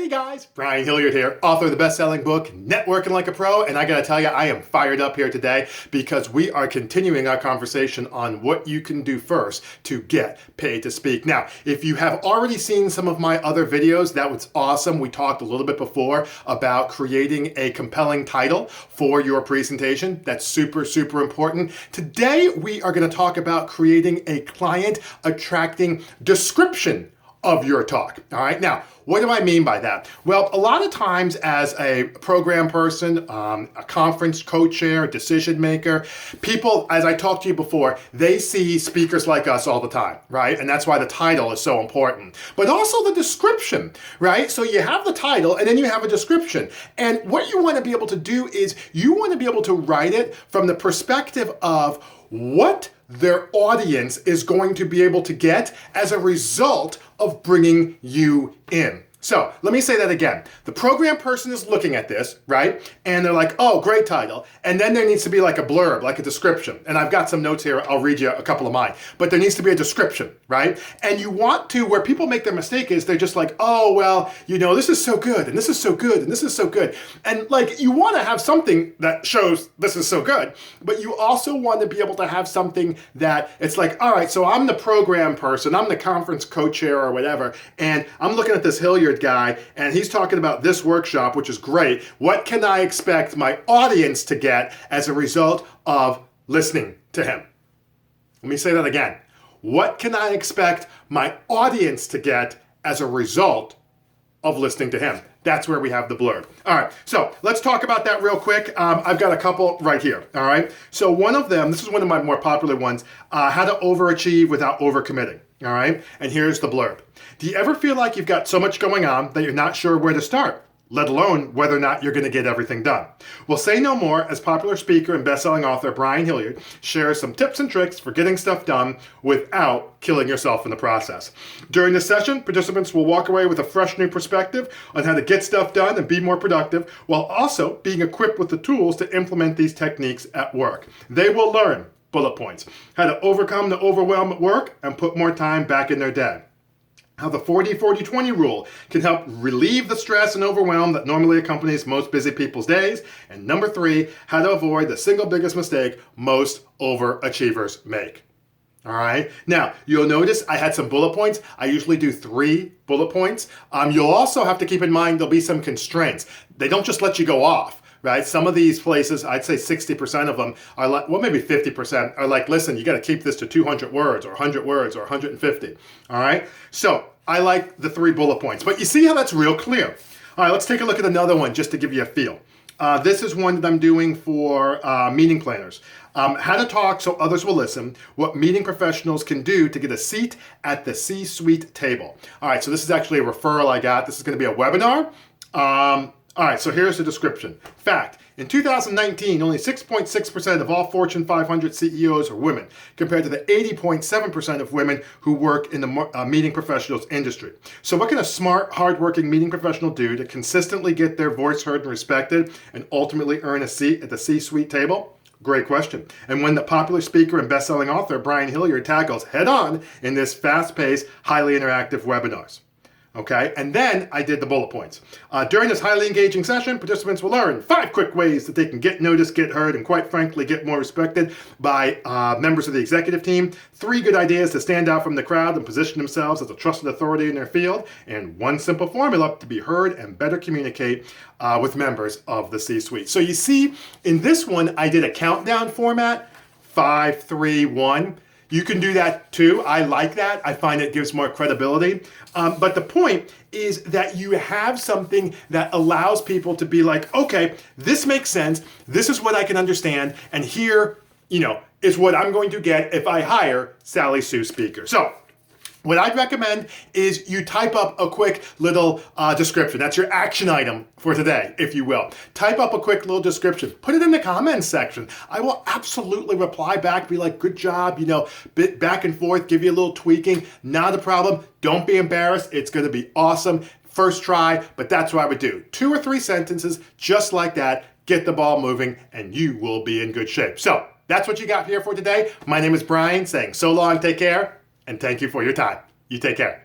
Hey guys, Brian Hilliard here, author of the best-selling book, Networking Like a Pro, and I gotta tell you, I am fired up here today because we are continuing our conversation on what you can do first to get paid to speak. Now, if you have already seen some of my other videos, that was awesome. We talked a little bit before about creating a compelling title for your presentation. That's super, super important. Today, we are gonna talk about creating a client-attracting description of your talk. All right. Now, what do I mean by that? Well, a lot of times as a program person, a conference co-chair, decision maker, people, as I talked to you before, they see speakers like us all the time, right? And that's why the title is so important. But also the description, right? So you have the title and then you have a description. And what you want to be able to do is you want to be able to write it from the perspective of what their audience is going to be able to get as a result of bringing you in. So let me say that again. The program person is looking at this, right? And they're like, oh, great title. And then there needs to be like a blurb, like a description. And I've got some notes here. I'll read you a couple of mine. But there needs to be a description, right? And you want to, where people make their mistake is they're just like, oh, well, you know, this is so good. And this is so good. And this is so good. And like, you want to have something that shows this is so good. But you also want to be able to have something that it's like, all right, so I'm the program person. I'm the conference co-chair or whatever. And I'm looking at this Hilliard guy and he's talking about this workshop, which is great. What can I expect my audience to get as a result of listening to him? Let me say that again. What can I expect my audience to get as a result of listening to him? That's where we have the blurb. All right, so let's talk about that real quick. I've got a couple right here, all right? So one of them, this is one of my more popular ones, how to overachieve without overcommitting, all right? And here's the blurb. Do you ever feel like you've got so much going on that you're not sure where to start, let alone whether or not you're gonna get everything done? Well, say no more as popular speaker and best-selling author Brian Hilliard shares some tips and tricks for getting stuff done without killing yourself in the process. During this session, participants will walk away with a fresh new perspective on how to get stuff done and be more productive, while also being equipped with the tools to implement these techniques at work. They will learn, bullet points, how to overcome the overwhelm at work and put more time back in their day. How the 40-40-20 rule can help relieve the stress and overwhelm that normally accompanies most busy people's days. And number 3, how to avoid the single biggest mistake most overachievers make. All right. Now, you'll notice I had some bullet points. I usually do 3 bullet points. You'll also have to keep in mind there'll be some constraints. They don't just let you go off. Right? Some of these places, I'd say 60% of them are like, well, maybe 50% are like, listen, you got to keep this to 200 words or 100 words or 150. All right. So I like the 3 bullet points, but you see how that's real clear. All right, let's take a look at another one just to give you a feel. This is one that I'm doing for meeting planners. How to talk so others will listen, what meeting professionals can do to get a seat at the C-suite table. All right, so this is actually a referral I got. This is going to be a webinar. All right, so here's the description. Fact, in 2019, only 6.6% of all Fortune 500 CEOs are women, compared to the 80.7% of women who work in the meeting professionals industry. So what can a smart, hardworking meeting professional do to consistently get their voice heard and respected and ultimately earn a seat at the C-suite table? Great question. And when the popular speaker and best-selling author Brian Hilliard tackles head-on in this fast-paced, highly interactive webinars. Okay, and then I did the bullet points. During this highly engaging session, participants will learn 5 quick ways that they can get noticed, get heard, and quite frankly, get more respected by members of the executive team. 3 good ideas to stand out from the crowd and position themselves as a trusted authority in their field. And 1 simple formula to be heard and better communicate with members of the C-suite. So you see, in this one, I did a countdown format, 5, 3, 1. You can do that too. I like that. I find it gives more credibility. But the point is that you have something that allows people to be like, okay, this makes sense. This is what I can understand. And here, is what I'm going to get if I hire Sally Sue Speaker. So what I'd recommend is you type up a quick little description. That's your action item for today, if you will. Type up a quick little description. Put it in the comments section. I will absolutely reply back, be like, good job, bit back and forth, give you a little tweaking. Not a problem. Don't be embarrassed. It's going to be awesome. First try, but that's what I would do. 2 or 3 sentences, just like that. Get the ball moving, and you will be in good shape. So that's what you got here for today. My name is Brian, saying so long, take care, and thank you for your time. You take care.